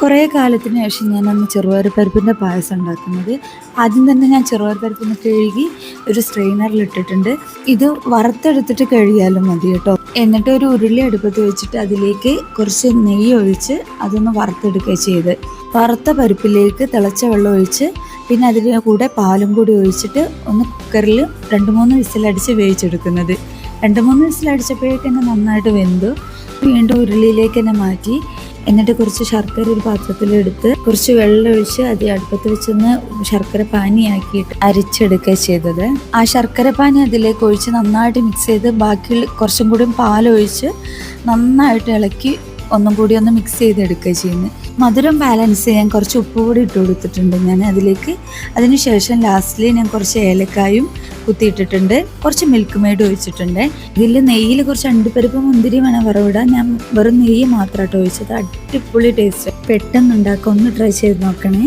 കുറേ കാലത്തിന് ശേഷം ഞാനന്ന് ചെറുപയർ പരിപ്പിൻ്റെ പായസം ഉണ്ടാക്കുന്നത്. ആദ്യം തന്നെ ഞാൻ ചെറുപയർ പരിപ്പൊന്ന് കഴുകി ഒരു സ്ട്രെയിനറിലിട്ടിട്ടുണ്ട്. ഇത് വറുത്തെടുത്തിട്ട് കഴുകിയാലും മതി കേട്ടോ. എന്നിട്ട് ഒരു ഉരുളി അടുപ്പത്ത് വെച്ചിട്ട് അതിലേക്ക് കുറച്ച് നെയ്യ് ഒഴിച്ച് അതൊന്ന് വറുത്തെടുക്കുക ചെയ്ത്. വറുത്ത പരിപ്പിലേക്ക് തിളച്ച വെള്ളം ഒഴിച്ച് പിന്നെ അതിൻ്റെ കൂടെ പാലും കൂടി ഒഴിച്ചിട്ട് ഒന്ന് കുക്കറിൽ 2-3 വിസിലടിച്ച് വേവിച്ചെടുക്കുന്നത്. 2-3 വിസിലടിച്ചപ്പോഴേക്ക് തന്നെ നന്നായിട്ട് വെന്തു. വീണ്ടും ഉരുളിയിലേക്ക് തന്നെ മാറ്റി എന്നിട്ട് കുറച്ച് ശർക്കര ഒരു പാത്രത്തിലെടുത്ത് കുറച്ച് വെള്ളം ഒഴിച്ച് അത് അടുപ്പത്ത് വെച്ചൊന്ന് ശർക്കര പാനിയാക്കിയിട്ട് അരിച്ചെടുക്കുക ചെയ്തത്. ആ ശർക്കര പാനി അതിലേക്ക് ഒഴിച്ച് നന്നായിട്ട് മിക്സ് ചെയ്ത് ബാക്കി കുറച്ചും കൂടി പാലൊഴിച്ച് നന്നായിട്ട് ഇളക്കി ഒന്നും കൂടി ഒന്ന് മിക്സ് ചെയ്തെടുക്കുക ചെയ്യുന്നത്. മധുരം ബാലൻസ് ചെയ്യാൻ കുറച്ച് ഉപ്പ് കൂടി ഇട്ട് കൊടുത്തിട്ടുണ്ട് ഞാൻ അതിലേക്ക്. അതിനുശേഷം ലാസ്റ്റിൽ ഞാൻ കുറച്ച് ഏലക്കായും കുത്തിയിട്ടിട്ടുണ്ട്. കുറച്ച് മിൽക്ക് മെയ്ഡ് ഒഴിച്ചിട്ടുണ്ട്. ഇതിൽ നെയ്യിൽ കുറച്ച് അണ്ടിപ്പരിപ്പ് മുന്തിരി വേണം വറവിടാൻ. ഞാൻ വെറും നെയ്യ് മാത്രമായിട്ട് ഒഴിച്ചത്. അടിപൊളി ടേസ്റ്റ്. പെട്ടെന്ന് ഉണ്ടാക്കാം, ഒന്ന് ട്രൈ ചെയ്ത് നോക്കണേ.